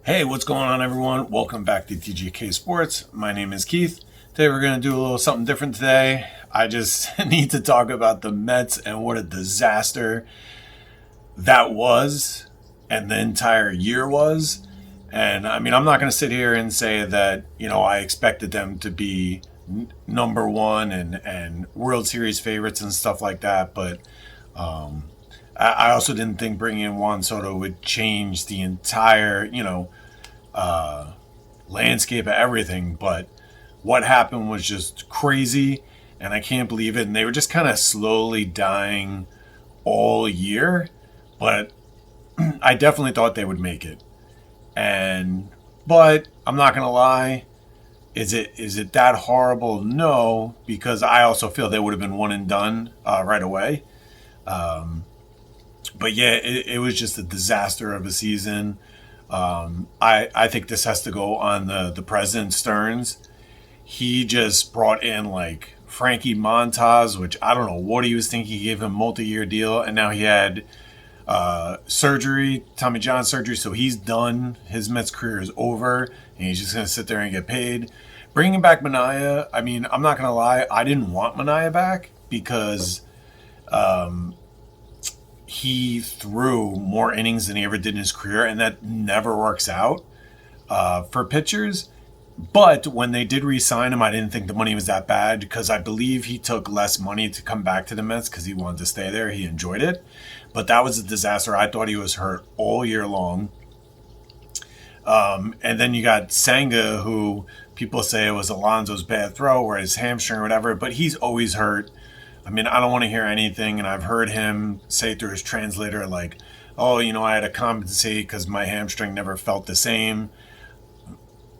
Hey, what's going on, everyone? Welcome back to TGK Sports. My name is Keith. Today, we're going to do a little something different today. I just need to talk about the Mets and what a disaster that was and the entire year was. And I mean, I'm not going to sit here and say that, I expected them to be number one and World Series favorites and stuff like that. But I also didn't think bringing in Juan Soto would change the entire, landscape of everything. But what happened was just crazy, and I can't believe it. And they were just kind of slowly dying all year, but I definitely thought they would make it. But I'm not gonna lie. Is it that horrible? No, because I also feel they would have been one and done right away. But yeah, it was just a disaster of a season. I think this has to go on the president, Stearns. He just brought in like Frankie Montas, which I don't know what he was thinking. He gave him a multi-year deal, and now he had surgery, Tommy John surgery, so he's done. His Mets career is over, and he's just going to sit there and get paid. Bringing back Manaea, I mean, I'm not going to lie, I didn't want Manaea back because he threw more innings than he ever did in his career, and that never works out for pitchers. But when they did re-sign him, I didn't think the money was that bad because I believe he took less money to come back to the Mets because he wanted to stay there. He enjoyed it. But that was a disaster. I thought he was hurt all year long. And then you got Senga, who people say it was Alonso's bad throw or his hamstring or whatever, but he's always hurt. I mean, I don't want to hear anything, and I've heard him say through his translator, like, oh, I had to compensate because my hamstring never felt the same.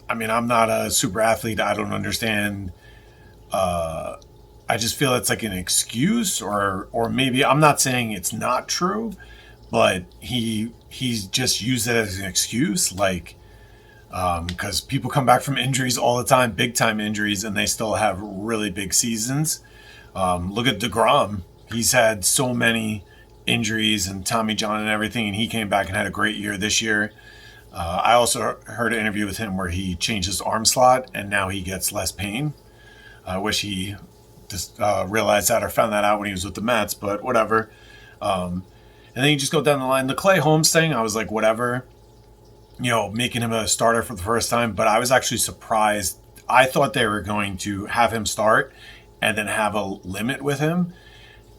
I mean, I'm not a super athlete. I don't understand. I just feel it's like an excuse, or maybe I'm not saying it's not true, but he's just used it as an excuse, like because people come back from injuries all the time, big time injuries, and they still have really big seasons. Look at DeGrom. He's had so many injuries and Tommy John and everything, and he came back and had a great year this year. I also heard an interview with him where he changed his arm slot and now he gets less pain. I wish he just realized that or found that out when he was with the Mets, but whatever. And then you just go down the line. The Clay Holmes thing, I was like, whatever. Making him a starter for the first time, but I was actually surprised. I thought they were going to have him start and then have a limit with him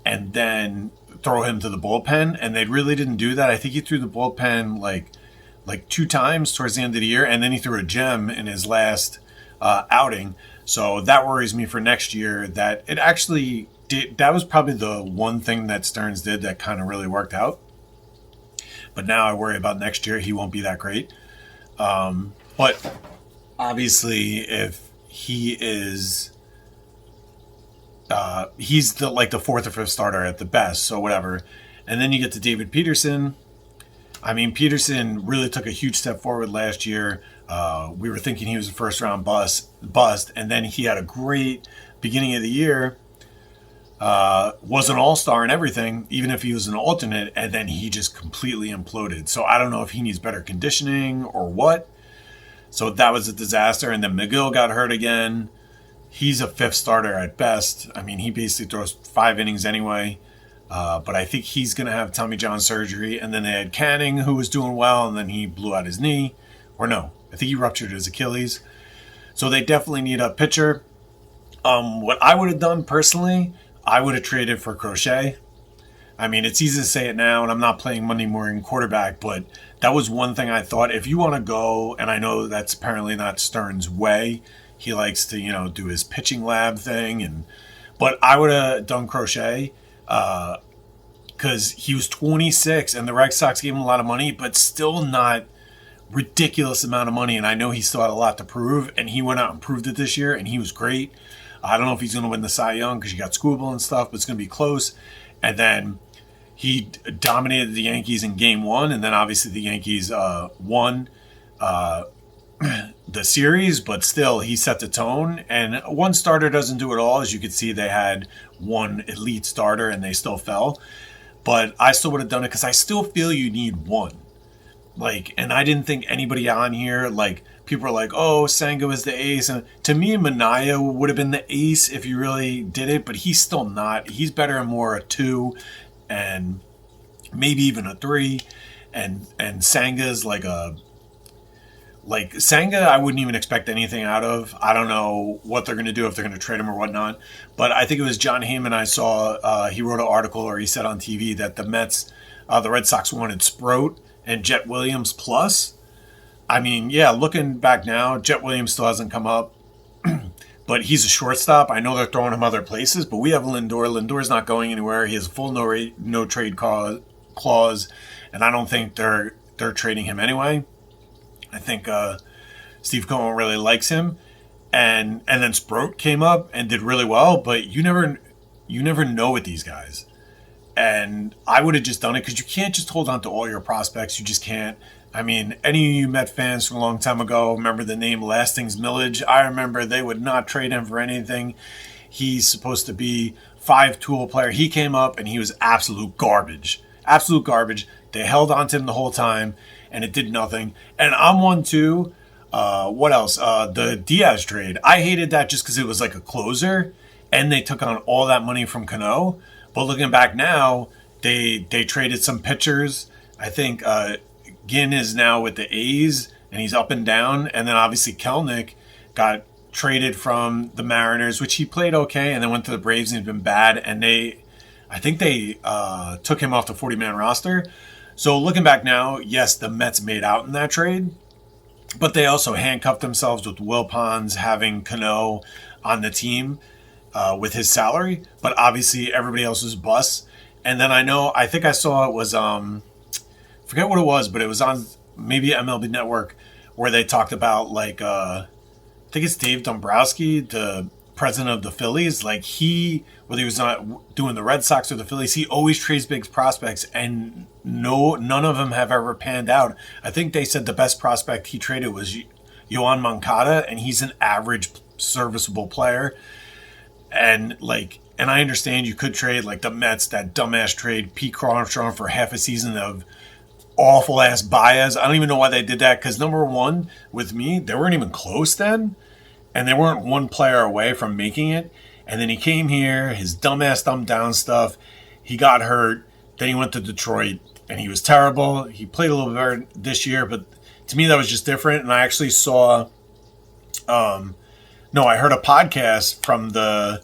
and then throw him to the bullpen. And they really didn't do that. I think he threw the bullpen like two times towards the end of the year, and then he threw a gem in his last outing. So that worries me for next year. That it actually did. That was probably the one thing that Stearns did that kind of really worked out. But now I worry about next year. He won't be that great. But obviously, if he is, he's the fourth or fifth starter at the best. So whatever. And then you get to David Peterson. I mean, Peterson really took a huge step forward last year. We were thinking he was a first-round bust, and then he had a great beginning of the year. Was an all-star and everything, even if he was an alternate, and then he just completely imploded. So I don't know if he needs better conditioning or what. So that was a disaster. And then McGill got hurt again. He's a fifth starter at best. I mean, he basically throws 5 innings anyway. But I think he's going to have Tommy John surgery. And then they had Canning, who was doing well, and then he blew out his knee. Or no, I think he ruptured his Achilles. So they definitely need a pitcher. What I would have done personally, I would have traded for Crochet. I mean, it's easy to say it now, and I'm not playing Monday morning quarterback, but that was one thing I thought. If you want to go, and I know that's apparently not Stearns' way. He likes to, do his pitching lab thing. But I would have done Crochet. Because he was 26 and the Red Sox gave him a lot of money, but still not ridiculous amount of money. And I know he still had a lot to prove, and he went out and proved it this year, and he was great. I don't know if he's going to win the Cy Young because you got Skubal and stuff, but it's going to be close. And then he dominated the Yankees in game 1, and then obviously the Yankees won the series, but still he set the tone. And one starter doesn't do it all. As you could see, they had one elite starter and they still fell. But I still would have done it because I still feel you need one. like, and I didn't think anybody on here, like, people are like, oh, Senga was the ace. And to me, Manaya would have been the ace if you really did it, but he's still not. He's better and more a 2 and maybe even a 3. And Sanga's like Senga, I wouldn't even expect anything out of. I don't know what they're going to do, if they're going to trade him or whatnot. But I think it was John Heyman I saw, he wrote an article or he said on TV that the Red Sox wanted Sproat and Jet Williams plus. I mean, yeah, looking back now, Jet Williams still hasn't come up. But he's a shortstop. I know they're throwing him other places, but we have Lindor. Lindor's not going anywhere. He has a full no trade clause, and I don't think they're trading him anyway. I think Steve Cohen really likes him, and then Sproat came up and did really well. But you never know with these guys, and I would have just done it because you can't just hold on to all your prospects. You just can't. I mean, any of you Met fans from a long time ago remember the name Lastings Millage. I remember they would not trade him for anything. He's supposed to be 5-tool player. He came up and he was absolute garbage. Absolute garbage. They held on to him the whole time and it did nothing. And I'm one too. What else? The Diaz trade. I hated that just because it was like a closer and they took on all that money from Cano. But looking back now, they traded some pitchers. I think Ginn is now with the A's and he's up and down. And then obviously Kelnick got traded from the Mariners, which he played okay, and then went to the Braves and he's been bad. And I think they took him off the 40-man roster. So looking back now, yes, the Mets made out in that trade, but they also handcuffed themselves with Will Pons having Cano on the team with his salary. But obviously everybody else was bust. And then I think I saw it was forget what it was, but it was on maybe MLB Network where they talked about like I think it's Dave Dombrowski, the president of the Phillies. Like whether he was not doing the Red Sox or the Phillies, he always trades big prospects, and none of them have ever panned out. I think they said the best prospect he traded was Yoan Moncada, and he's an average, serviceable player. And I understand you could trade like the Mets, that dumbass trade Pete Armstrong for half a season of awful ass Baez. I don't even know why they did that, because number one, with me, they weren't even close then, and they weren't one player away from making it. And then he came here, his dumbass dumbed down stuff. He got hurt. Then he went to Detroit, and he was terrible. He played a little bit better this year, but to me that was just different. And I actually saw, I heard a podcast from the,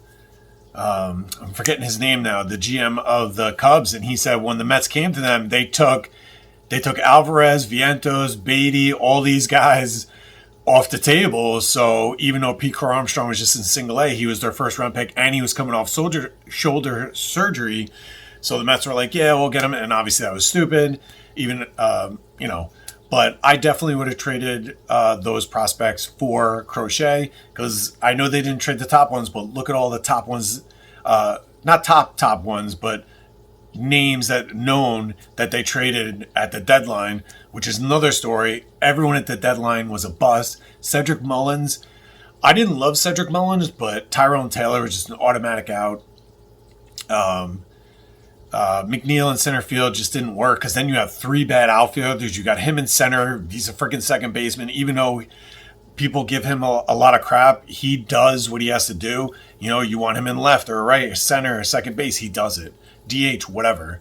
I'm forgetting his name now, the GM of the Cubs, and he said when the Mets came to them, they took Alvarez, Vientos, Beatty, all these guys off the table. So even though Pete Armstrong was just in single A, he was their first round pick and he was coming off shoulder surgery. So the Mets were like, yeah, we'll get him. And obviously that was stupid. Even, but I definitely would have traded those prospects for Crochet, because I know they didn't trade the top ones, but look at all the top ones, not top ones, but names that they traded at the deadline, which is another story. Everyone at the deadline was a bust. Cedric Mullins, I didn't love Cedric Mullins, but Tyrone Taylor was just an automatic out. McNeil in center field just didn't work, because then you have 3 bad outfielders. You got him in center. He's a freaking second baseman. Even though people give him a lot of crap, he does what he has to do. You want him in left or right or center or second base, he does it. DH, whatever.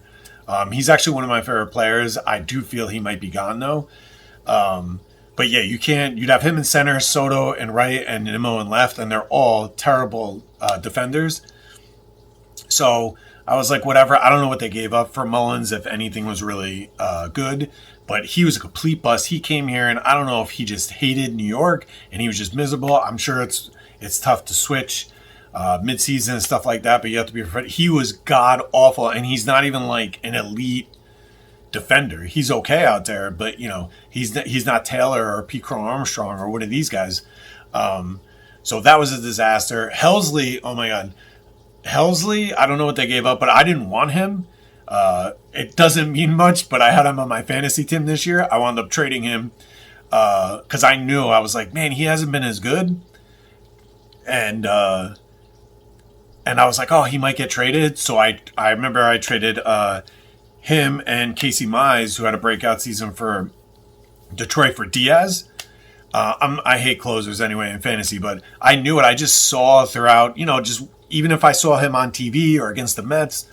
He's actually one of my favorite players. I do feel he might be gone though. But yeah, you'd have him in center, Soto in right, and Nimmo in left, and they're all terrible defenders. So I was like, whatever. I don't know what they gave up for Mullins, if anything was really good, but he was a complete bust. He came here, and I don't know if he just hated New York and he was just miserable. I'm sure it's tough to switch mid-season and stuff like that, but you have to be prepared. He was god awful, and he's not even like an elite defender. He's okay out there, but he's not Taylor or Pete Armstrong or one of these guys. So that was a disaster. Helsley, oh my god, Helsley, I don't know what they gave up, but I didn't want him. It doesn't mean much, but I had him on my fantasy team this year. I wound up trading him because I was like, man, he hasn't been as good, and I was like, oh, he might get traded. So I remember I traded him and Casey Mize, who had a breakout season, for Detroit for Diaz. I hate closers anyway in fantasy, but I knew it. I just saw throughout, just even if I saw him on TV or against the Mets,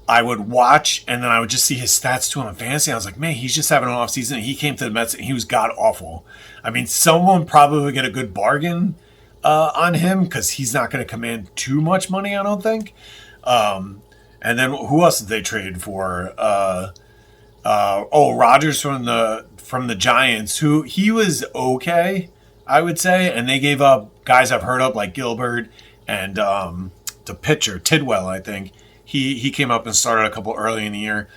I would watch and then I would just see his stats to him in fantasy. I was like, man, he's just having an off season. He came to the Mets and he was god awful. I mean, someone probably would get a good bargain on him because he's not going to command too much money, I don't think. And then who else did they trade for? Rogers from the Giants, who he was okay, I would say, and they gave up guys I've heard of like Gilbert and the pitcher Tidwell. I think he came up and started a couple early in the year,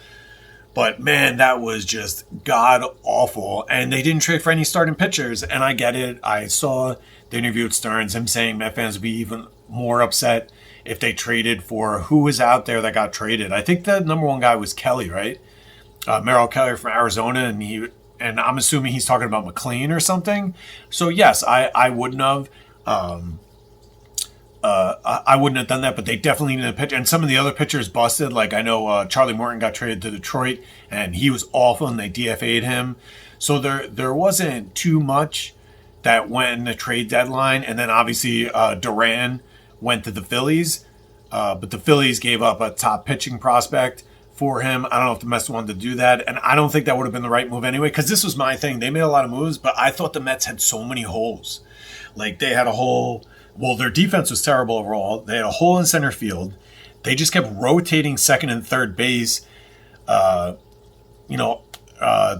but man, that was just god awful. And they didn't trade for any starting pitchers, and I get it. I saw the interview with Stearns, him saying Met fans would be even more upset if they traded for who was out there that got traded. I think the number one guy was Kelly, right? Merrill Kelly from Arizona, and I'm assuming he's talking about McLean or something. So yes, I wouldn't have. I wouldn't have done that, but they definitely needed a pitcher. And some of the other pitchers busted. Like I know Charlie Morton got traded to Detroit, and he was awful, and they DFA'd him. So there wasn't too much that went in the trade deadline. And then obviously Duran went to the Phillies, but the Phillies gave up a top pitching prospect for him. I don't know if the Mets wanted to do that, and I don't think that would have been the right move anyway, because this was my thing. They made a lot of moves, but I thought the Mets had so many holes. Like they had a hole. Well, their defense was terrible overall. They had a hole in center field. They just kept rotating second and third base.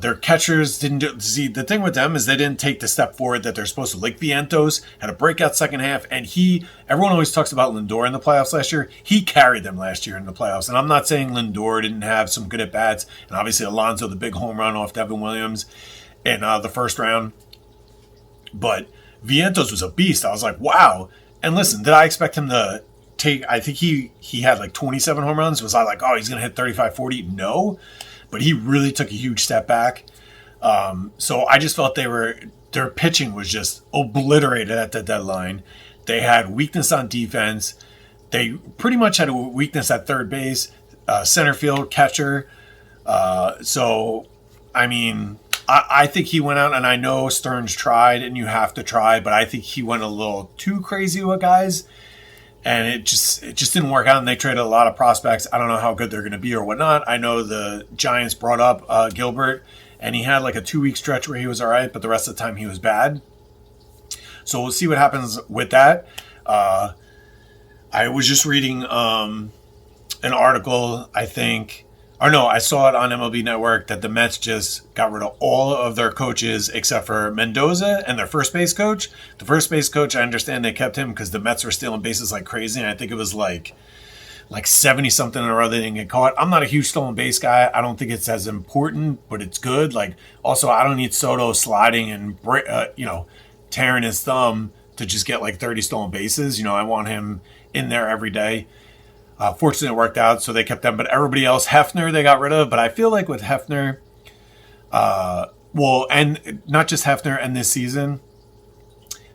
Their catchers didn't do. See, the thing with them is they didn't take the step forward that they're supposed to. Like Vientos had a breakout second half, and everyone always talks about Lindor in the playoffs last year. He carried them last year in the playoffs. And I'm not saying Lindor didn't have some good at-bats. And obviously Alonso, the big home run off Devin Williams in the first round. But Vientos was a beast. I was like, wow. And listen, did I expect him to take, I think he had like 27 home runs. Was I like, oh, he's going to hit 35, 40? No. But he really took a huge step back. So I just felt their pitching was just obliterated at the deadline. They had weakness on defense. They pretty much had a weakness at third base, center field, catcher. I think he went out, and I know Stearns tried, and you have to try, but I think he went a little too crazy with guys, and it just didn't work out, and they traded a lot of prospects. I don't know how good they're going to be or whatnot. I know the Giants brought up Gilbert, and he had like a 2-week stretch where he was all right, but the rest of the time he was bad. So we'll see what happens with that. I was just reading an article, I saw it on MLB Network that the Mets just got rid of all of their coaches except for Mendoza and their first base coach. The first base coach, I understand they kept him because the Mets were stealing bases like crazy, and I think it was like 70-something in a row they didn't get caught. I'm not a huge stolen base guy. I don't think it's as important, but it's good. Like, also, I don't need Soto sliding and tearing his thumb to just get like 30 stolen bases. I want him in there every day. Fortunately, it worked out, so they kept them. But everybody else, Hefner, they got rid of. But I feel like with Hefner, and not just Hefner, and this season,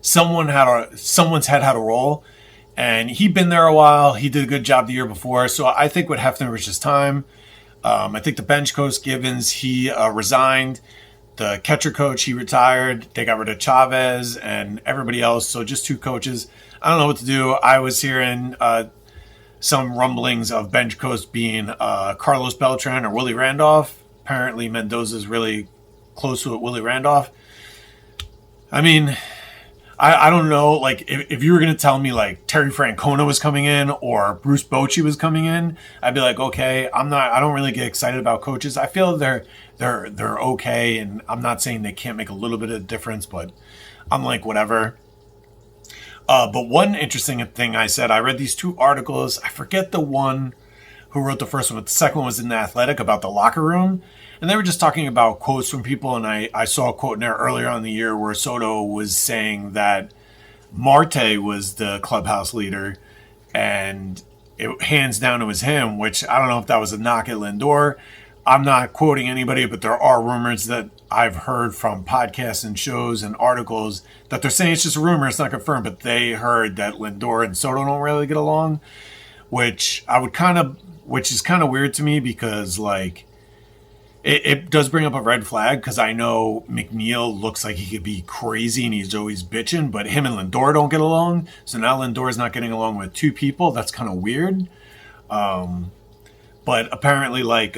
someone's head had a roll, and he'd been there a while. He did a good job the year before, so I think with Hefner was just time. I think the bench coach Gibbons, he resigned. The catcher coach, he retired. They got rid of Chavez and everybody else, so just 2 coaches. I don't know what to do. I was hearing some rumblings of bench coach being Carlos Beltran or Willie Randolph. Apparently Mendoza's really close to it, Willie Randolph. I mean, I don't know. Like, if you were going to tell me like Terry Francona was coming in or Bruce Bochy was coming in, I'd be like, okay. I don't really get excited about coaches. I feel they're okay, and I'm not saying they can't make a little bit of difference, but I'm like, whatever. But one interesting thing I read these 2 articles. I forget the one who wrote the first one, but the second one was in The Athletic about the locker room. And they were just talking about quotes from people. And I saw a quote in there earlier on in the year where Soto was saying that Marte was the clubhouse leader. And it hands down it was him, which I don't know if that was a knock at Lindor. I'm not quoting anybody, but there are rumors that I've heard from podcasts and shows and articles that they're saying it's just a rumor, it's not confirmed, but they heard that Lindor and Soto don't really get along, which is kind of weird to me because, like, it does bring up a red flag because I know McNeil looks like he could be crazy and he's always bitching, but him and Lindor don't get along. So now Lindor's not getting along with two people. That's kind of weird. But apparently, like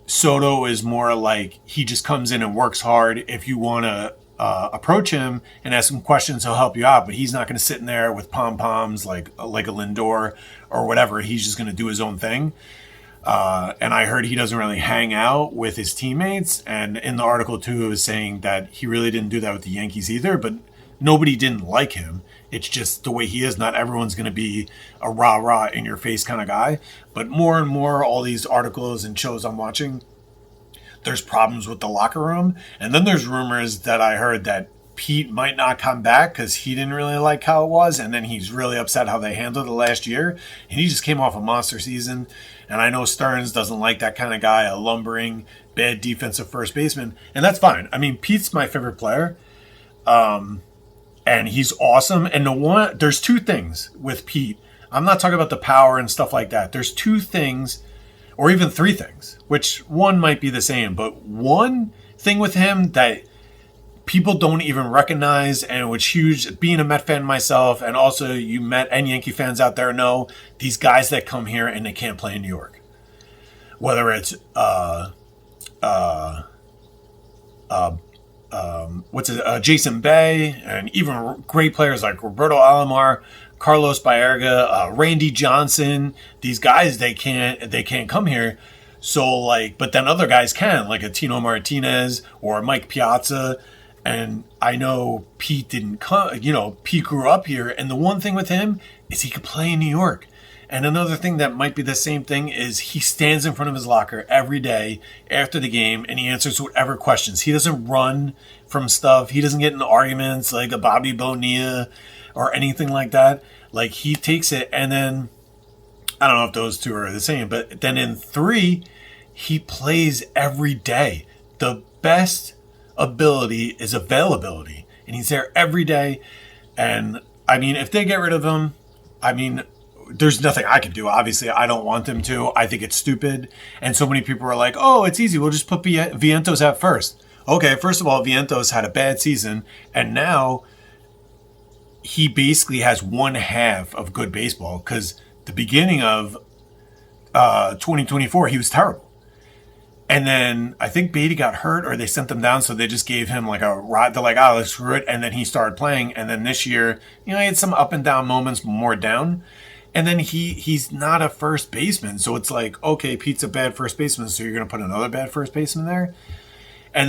Soto is more like he just comes in and works hard. If you want to approach him and ask him questions, he'll help you out. But he's not going to sit in there with pom poms like a Lindor or whatever. He's just going to do his own thing. And I heard he doesn't really hang out with his teammates. And in the article too, it was saying that he really didn't do that with the Yankees either. But nobody didn't like him. It's just the way he is. Not everyone's going to be a rah-rah in your face kind of guy. But more and more, all these articles and shows I'm watching, there's problems with the locker room. And then there's rumors that I heard that Pete might not come back because he didn't really like how it was. And then he's really upset how they handled it last year. And he just came off a monster season. And I know Stearns doesn't like that kind of guy, a lumbering, bad defensive first baseman. And that's fine. I mean, Pete's my favorite player. And he's awesome. And there's two things with Pete. I'm not talking about the power and stuff like that. There's two things, or even three things, which one might be the same. But one thing with him that people don't even recognize, and which huge, being a Met fan myself, and also you Met and Yankee fans out there know, these guys that come here and they can't play in New York. Whether it's Jason Bay, and even great players like Roberto Alomar, Carlos Baerga, Randy Johnson. These guys, they can't come here. So like, but then other guys can, like a Tino Martinez or Mike Piazza. And I know Pete didn't come. Pete grew up here, and the one thing with him is he could play in New York. And another thing that might be the same thing is he stands in front of his locker every day after the game and he answers whatever questions. He doesn't run from stuff. He doesn't get in arguments like a Bobby Bonilla or anything like that. Like, he takes it, and then I don't know if those two are the same, but then in 3, he plays every day. The best ability is availability, and he's there every day. And I mean, if they get rid of him, I mean, there's nothing I can do. Obviously, I don't want them to. I think it's stupid. And so many people are like, oh, it's easy. We'll just put Vientos at first. Okay, first of all, Vientos had a bad season, and now he basically has one half of good baseball, because the beginning of 2024, he was terrible. And then I think Beatty got hurt, or they sent him down, so they just gave him like a ride. They're like, oh, let's screw it. And then he started playing. And then this year, he had some up and down moments, more down. And then he's not a first baseman. So it's like, okay, Pete's a bad first baseman, so you're going to put another bad first baseman there? And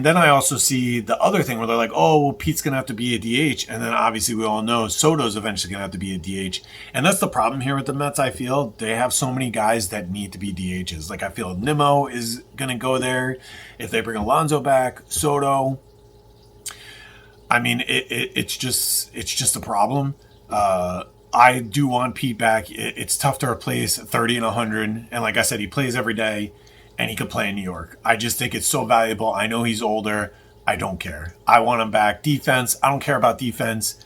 then I also see the other thing where they're like, oh, well, Pete's going to have to be a DH. And then obviously we all know Soto's eventually going to have to be a DH. And that's the problem here with the Mets, I feel. They have so many guys that need to be DHs. Like, I feel Nimmo is going to go there. If they bring Alonso back, Soto. I mean, it's just a problem. I do want Pete back. It's tough to replace 30 and 100. And like I said, he plays every day. And he could play in New York. I just think it's so valuable. I know he's older. I don't care. I want him back. Defense, I don't care about defense.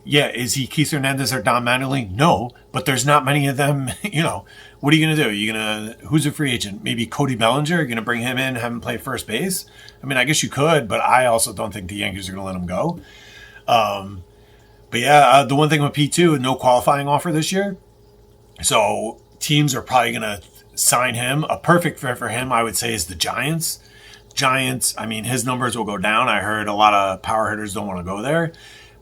Is he Keith Hernandez or Don Mattingly? No, but there's not many of them. What are you going to do? Who's a free agent? Maybe Cody Bellinger? You're going to bring him in, have him play first base? I mean, I guess you could, but I also don't think the Yankees are going to let him go. The one thing with P2, no qualifying offer this year. So teams are probably going to sign him. A perfect fit for him, I would say, is the Giants. I mean, his numbers will go down. I heard a lot of power hitters don't want to go there,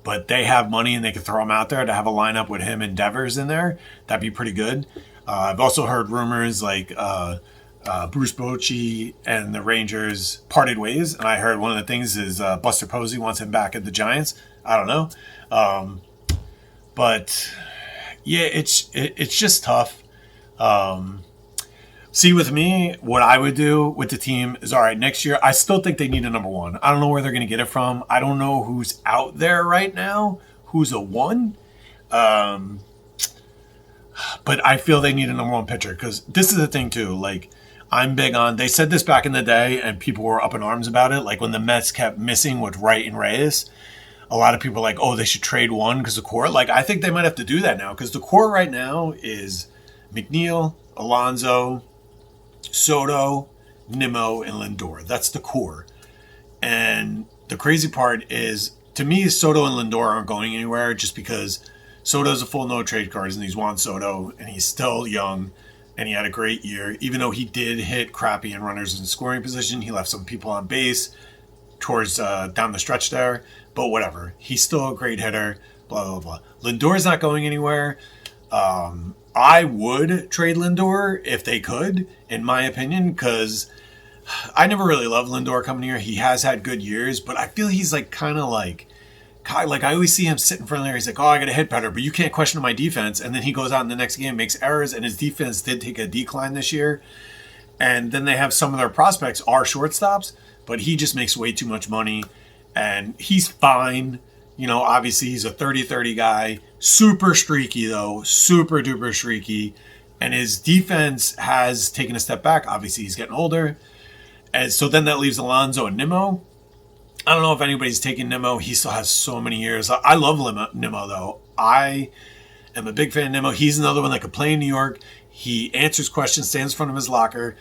but they have money and they can throw him out there to have a lineup with him and Devers in there. That'd be pretty good. I've also heard rumors like Bruce Bochy and the Rangers parted ways, and I heard one of the things is Buster Posey wants him back at the Giants. I don't know. But yeah, it's just tough. See, with me, what I would do with the team is, all right, next year, I still think they need a number one. I don't know where they're going to get it from. I don't know who's out there right now, who's a one. But I feel they need a number one pitcher, because this is the thing, too. Like, I'm big on, they said this back in the day, and people were up in arms about it. Like, when the Mets kept missing with Wright and Reyes, a lot of people were like, oh, they should trade one because the core. Like, I think they might have to do that now, because the core right now is McNeil, Alonso, Soto, Nimmo, and Lindor. That's the core. And the crazy part is, to me, Soto and Lindor aren't going anywhere just because Soto's a full no trade cards and he's Juan Soto and he's still young and he had a great year. Even though he did hit crappy in runners in scoring position, he left some people on base towards down the stretch there. But whatever. He's still a great hitter. Blah, blah, blah. Lindor's not going anywhere. I would trade Lindor if they could, in my opinion, because I never really loved Lindor coming here. He has had good years, but I feel he's like kind of like I always see him sit in front of there. He's like, oh, I got to hit better, but you can't question my defense. And then he goes out in the next game, makes errors, and his defense did take a decline this year. And then they have some of their prospects are shortstops, but he just makes way too much money, and he's fine. Obviously he's a 30-30 guy. Super streaky, though. Super duper streaky. And his defense has taken a step back. Obviously, he's getting older. And so then that leaves Alonso and Nimmo. I don't know if anybody's taking Nimmo. He still has so many years. I love Nimmo, though. I am a big fan of Nimmo. He's another one that could play in New York. He answers questions, stands in front of his locker.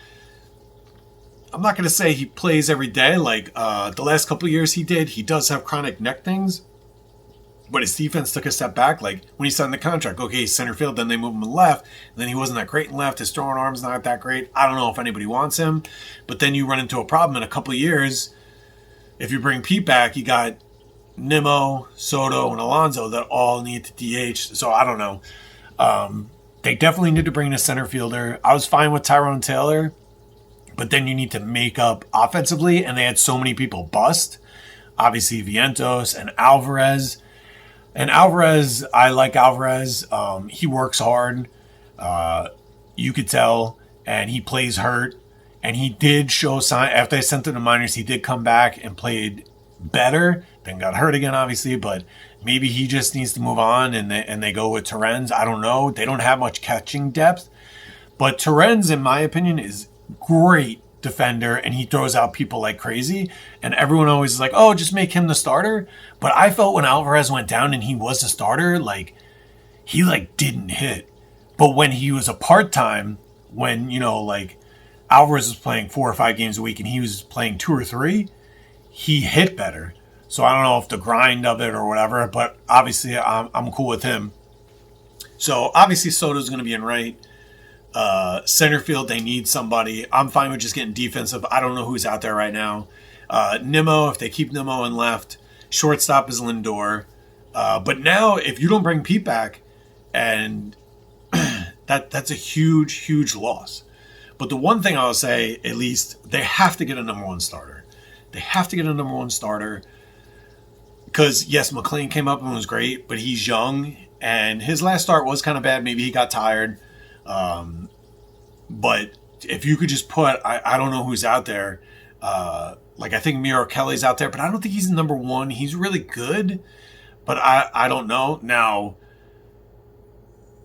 I'm not going to say he plays every day like the last couple of years he did. He does have chronic neck things. But his defense took a step back. Like when he signed the contract, okay, he's center field, then they move him to left. And then he wasn't that great in left. His throwing arm's not that great. I don't know if anybody wants him. But then you run into a problem in a couple of years. If you bring Pete back, you got Nimmo, Soto, and Alonso that all need to DH. So I don't know. They definitely need to bring in a center fielder. I was fine with Tyrone Taylor. But then you need to make up offensively. And they had so many people bust. Obviously, Vientos and Alvarez. And Alvarez, I like Alvarez. He works hard. You could tell. And he plays hurt. And he did show sign after I sent him to minors. He did come back and played better. Then got hurt again, obviously. But maybe he just needs to move on and they go with Stearns. I don't know. They don't have much catching depth. But Stearns, in my opinion, is great defender, and he throws out people like crazy, and everyone always is like, oh, just make him the starter. But I felt when Alvarez went down and he was the starter, like he didn't hit. But when he was a part-time, when Alvarez was playing 4 or 5 games a week and he was playing 2 or 3, he hit better. So I don't know if the grind of it or whatever, but obviously I'm cool with him. So obviously Soto's going to be in right. Center field, they need somebody. I'm fine with just getting defensive. I don't know who's out there right now. Nimmo, if they keep Nimmo in left. Shortstop is Lindor. But now, if you don't bring Pete back, and that's a huge, huge loss. But the one thing I'll say, at least, they have to get a number 1 starter. They have to get a number 1 starter. Because, yes, McLean came up and was great, but he's young. And his last start was kind of bad. Maybe he got tired. But if you could just put, I don't know who's out there. I think Miro Kelly's out there, but I don't think he's number 1. He's really good, but I don't know. Now,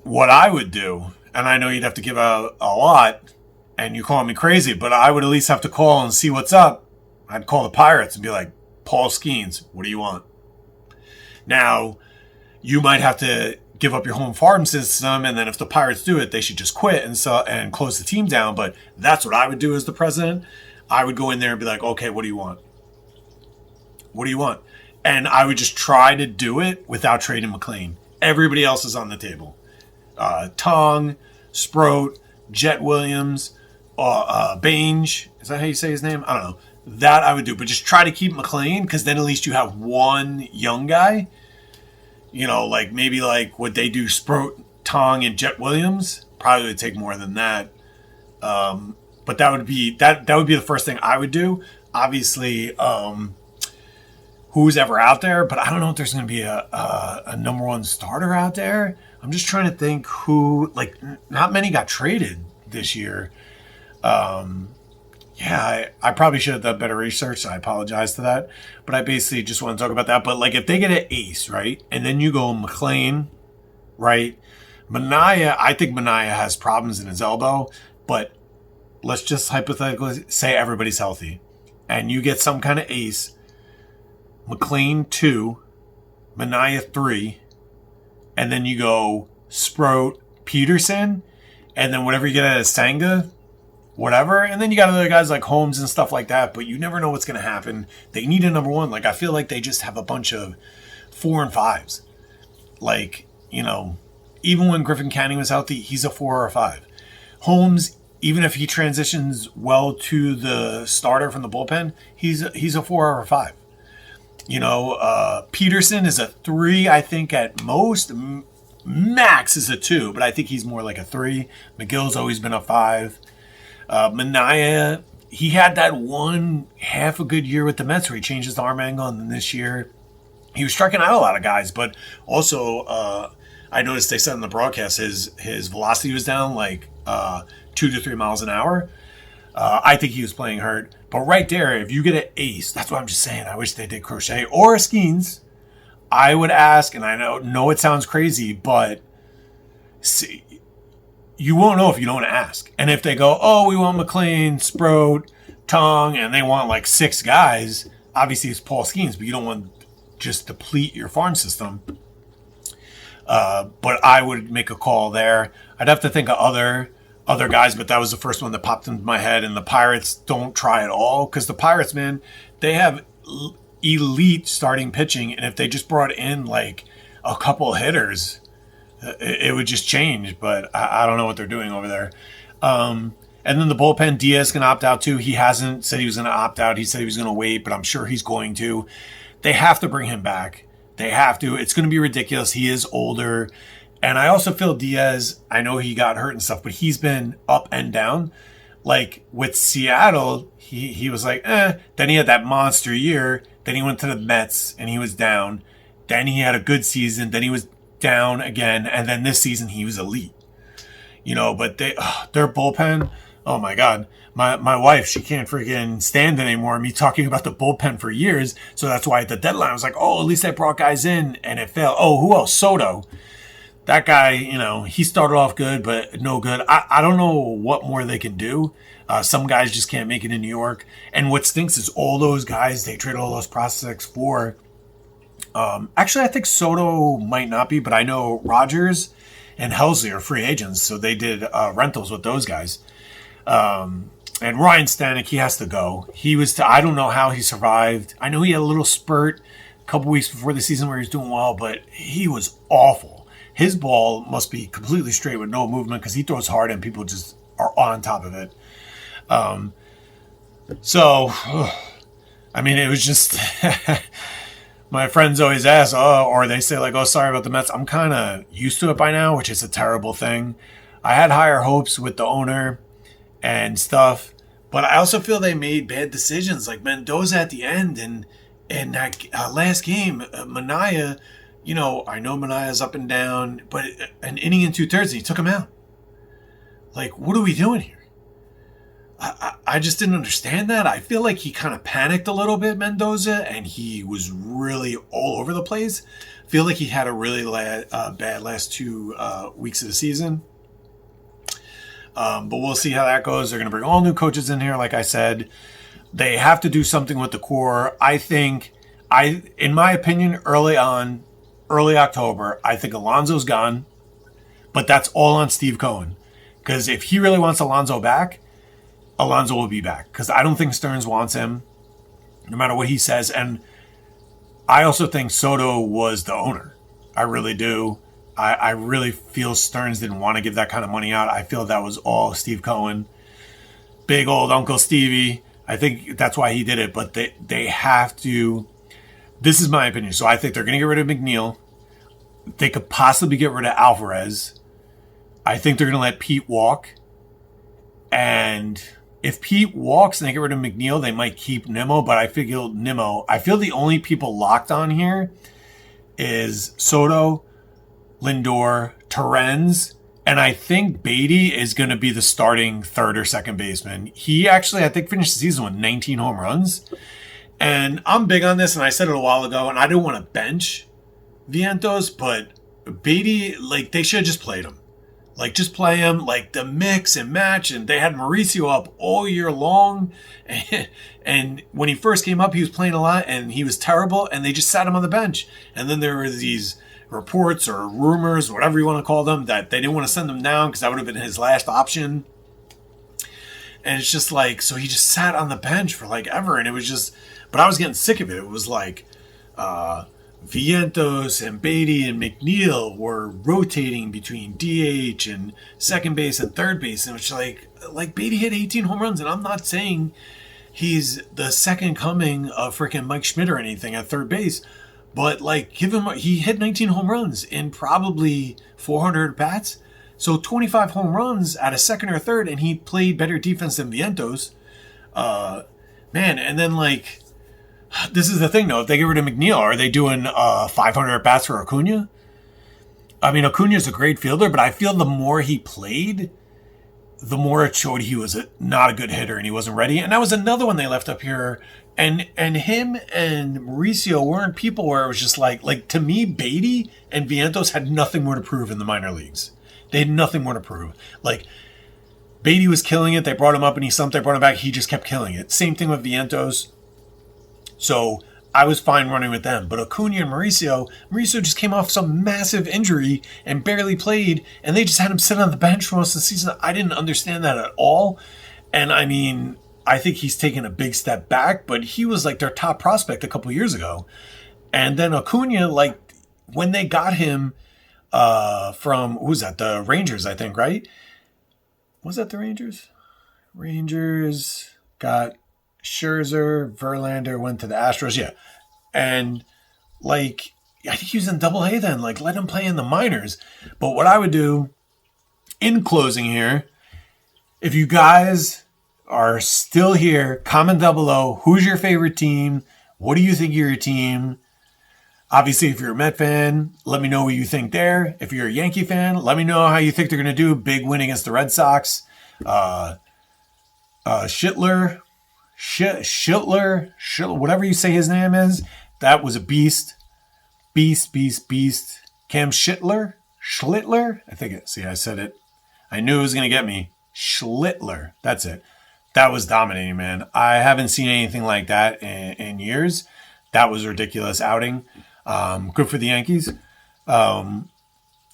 what I would do, and I know you'd have to give a lot, and you call me crazy, but I would at least have to call and see what's up. I'd call the Pirates and be like, Paul Skeens, what do you want? Now, you might have to give up your home farm system, and then if the Pirates do it, they should just quit and close the team down. But that's what I would do as the president. I would go in there and be like, okay, what do you want? What do you want? And I would just try to do it without trading McLean. Everybody else is on the table. Tong, Sproat, Jet Williams, Bange. Is that how you say his name? I don't know. That I would do. But just try to keep McLean, because then at least you have one young guy. Maybe would they do Sproat, Tong, and Jet Williams? Probably would take more than that. But that would be the first thing I would do. Obviously, who's ever out there, but I don't know if there's going to be a number 1 starter out there. I'm just trying to think who, not many got traded this year. I probably should have done better research, so I apologize to that. But I basically just want to talk about that. But, if they get an ace, right, and then you go McLean, right, Manaea, I think Manaea has problems in his elbow, but let's just hypothetically say everybody's healthy. And you get some kind of ace, McLean 2, Manaea 3, and then you go Sproat, Peterson, and then whatever you get out of Senga, whatever. And then you got other guys like Holmes and stuff like that, but you never know what's going to happen. They need a number one. Like, I feel like they just have a bunch of 4 and 5s. Like, even when Griffin Canning was healthy, he's a 4 or a 5. Holmes, even if he transitions well to the starter from the bullpen, he's a 4 or a 5. Peterson is a 3, I think, at most. Max is a 2, but I think he's more like a 3. McGill's always been a 5. Manaea, he had that one half a good year with the Mets where he changed his arm angle, and then this year he was striking out a lot of guys. But also, I noticed they said in the broadcast his velocity was down like 2 to 3 miles an hour. I think he was playing hurt. But right there, if you get an ace, that's what I'm just saying. I wish they did Crochet or Skeens. I would ask, and I know it sounds crazy, but see, you won't know if you don't ask. And if they go, oh, we want McLean, Sproat, Tong, and they want like 6 guys, obviously it's Paul Skeens, but you don't want to just deplete your farm system. But I would make a call there. I'd have to think of other guys, but that was the first one that popped into my head. And the Pirates don't try at all, because the Pirates, man, they have elite starting pitching, and if they just brought in like a couple hitters, it would just change. But I don't know what they're doing over there. And then the bullpen, Diaz can opt out too. He hasn't said he was going to opt out. He said he was going to wait, but I'm sure he's going to. They have to bring him back. They have to. It's going to be ridiculous. He is older. And I also feel Diaz, I know he got hurt and stuff, but he's been up and down. Like with Seattle, he was like, Then he had that monster year. Then he went to the Mets and he was down. Then he had a good season. Then he was down again. And then this season he was elite. But their bullpen, oh my God. My wife, she can't freaking stand it anymore. Me talking about the bullpen for years. So that's why at the deadline I was like, at least they brought guys in and it failed. Oh, who else? Soto. That guy, he started off good, but no good. I don't know what more they can do. Some guys just can't make it in New York. And what stinks is all those guys, they trade all those prospects for. Actually, I think Soto might not be, but I know Rogers and Helsley are free agents. So they did rentals with those guys. And Ryan Stanek, he has to go. I don't know how he survived. I know he had a little spurt a couple weeks before the season where he was doing well, but he was awful. His ball must be completely straight with no movement because he throws hard and people just are on top of it. It was just... My friends always ask, or they say like, sorry about the Mets. I'm kind of used to it by now, which is a terrible thing. I had higher hopes with the owner and stuff, but I also feel they made bad decisions. Like Mendoza at the end and that last game, Manaea... I know Manaea's up and down, but an inning and 2/3, and he took him out. Like, what are we doing here? I just didn't understand that. I feel like he kind of panicked a little bit, Mendoza, and he was really all over the place. I feel like he had a really bad last 2 weeks of the season. But we'll see how that goes. They're going to bring all new coaches in here, like I said. They have to do something with the core. I think, in my opinion, early October, I think Alonso's gone, but that's all on Steve Cohen. Because if he really wants Alonso back, Alonso will be back. Because I don't think Stearns wants him, no matter what he says. And I also think Soto was the owner. I really do. I really feel Stearns didn't want to give that kind of money out. I feel that was all Steve Cohen. Big old Uncle Stevie. I think that's why he did it. But they have to... This is my opinion. So I think they're going to get rid of McNeil. They could possibly get rid of Alvarez. I think they're going to let Pete walk. And if Pete walks and they get rid of McNeil, they might keep Nimmo. But I feel the only people locked on here is Soto, Lindor, Torrens, and I think Beatty is going to be the starting third or second baseman. He actually, I think, finished the season with 19 home runs. And I'm big on this, and I said it a while ago, and I didn't want to bench Vientos, but Beatty, like, they should have just played him. Like, just play him, like, the mix and match, and they had Mauricio up all year long, and when he first came up, he was playing a lot, and he was terrible, and they just sat him on the bench. And then there were these reports or rumors, whatever you want to call them, that they didn't want to send him down because that would have been his last option. And it's just like, so he just sat on the bench for like ever. And it was just, but I was getting sick of it. It was like, Vientos and Beatty and McNeil were rotating between DH and second base and third base. And it's like Beatty hit 18 home runs. And I'm not saying he's the second coming of freaking Mike Schmidt or anything at third base. But like, he hit 19 home runs in probably 400 bats. So 25 home runs at a second or third, and he played better defense than Vientos. Man, and then like, this is the thing though. If they get rid of McNeil, are they doing 500 bats for Acuna? I mean, Acuna's a great fielder, but I feel the more he played, the more it showed he was not a good hitter and he wasn't ready. And that was another one they left up here. And him and Mauricio weren't people where it was just like to me, Beatty and Vientos had nothing more to prove in the minor leagues. They had nothing more to prove. Like, Beatty was killing it. They brought him up and he slumped. They brought him back. He just kept killing it. Same thing with Vientos. So I was fine running with them. But Acuna and Mauricio just came off some massive injury and barely played. And they just had him sit on the bench for most of the season. I didn't understand that at all. And I mean, I think he's taken a big step back. But he was like their top prospect a couple years ago. And then Acuna, like, when they got him from, who was that? The Rangers, I think, right? Was that the Rangers? Rangers got Scherzer, Verlander went to the Astros, yeah. And, like, I think he was in Double-A then. Like, let him play in the minors. But what I would do, in closing here, if you guys are still here, comment down below. Who's your favorite team? What do you think of your team? Obviously, if you're a Met fan, let me know what you think there. If you're a Yankee fan, let me know how you think they're going to do. Big win against the Red Sox. Schittler, whatever you say his name is, that was a beast. Beast. Cam Schlittler? I think it. See, I said it. I knew it was going to get me. Schlittler. That's it. That was dominating, man. I haven't seen anything like that in years. That was a ridiculous outing. Good for the Yankees. I'm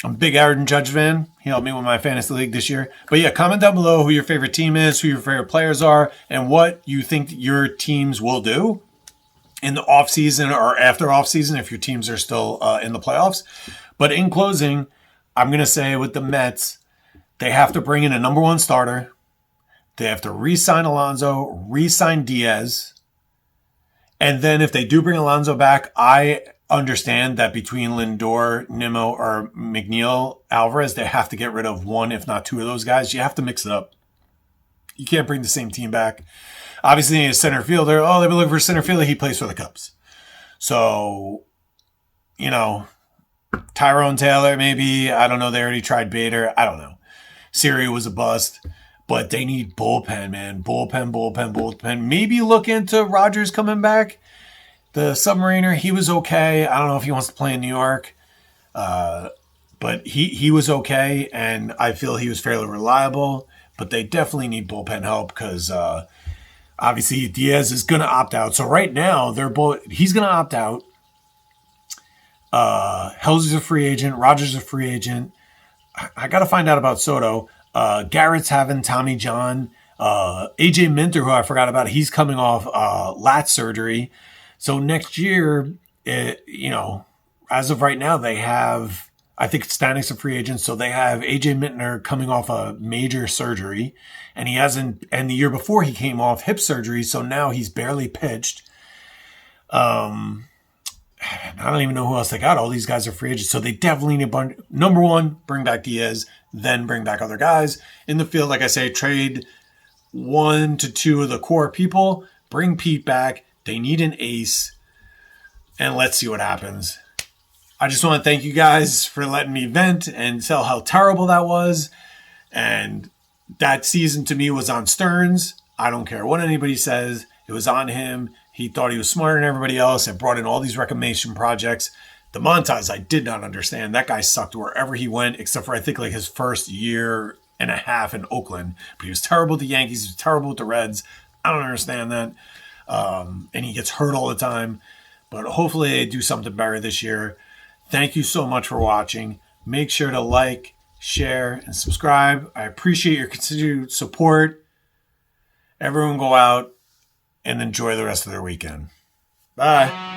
a big Aaron Judge fan. He helped me with my fantasy league this year. But yeah, comment down below who your favorite team is, who your favorite players are, and what you think your teams will do in the offseason or after offseason if your teams are still in the playoffs. But in closing, I'm going to say with the Mets, they have to bring in a number one starter. They have to re-sign Alonso, re-sign Diaz. And then if they do bring Alonso back, I understand that between Lindor, Nimmo, or McNeil, Alvarez, they have to get rid of one, if not two of those guys. You have to mix it up. You can't bring the same team back. Obviously, they need a center fielder. Oh, they've been looking for a center fielder. He plays for the Cubs. So, you know, Tyrone Taylor, maybe. I don't know. They already tried Bader. I don't know. Siri was a bust. But they need bullpen, man. Bullpen. Maybe look into Rogers coming back. The Submariner, he was okay. I don't know if he wants to play in New York. But he was okay, and I feel he was fairly reliable. But they definitely need bullpen help because obviously Diaz is going to opt out. So right now, he's going to opt out. Hell's a free agent. Rogers is a free agent. I got to find out about Soto. Garrett's having Tommy John. AJ Minter, who I forgot about, he's coming off lat surgery. So next year, as of right now, they have, I think Stanik's a free agent, so they have AJ Minter coming off a major surgery. And and the year before he came off hip surgery, so now he's barely pitched. I don't even know who else they got. All these guys are free agents. So they definitely need number one, bring back Diaz, then bring back other guys. In the field, like I say, trade 1 to 2 of the core people, bring Pete back. They need an ace. And let's see what happens. I just want to thank you guys for letting me vent and tell how terrible that was. And that season to me was on Stearns. I don't care what anybody says. It was on him. He thought he was smarter than everybody else and brought in all these reclamation projects. The Montas, I did not understand. That guy sucked wherever he went, except for I think like his first year and a half in Oakland. But he was terrible with the Yankees. He was terrible with the Reds. I don't understand that. And he gets hurt all the time. But hopefully they do something better this year. Thank you so much for watching. Make sure to like, share, and subscribe. I appreciate your continued support. Everyone go out and enjoy the rest of their weekend. Bye.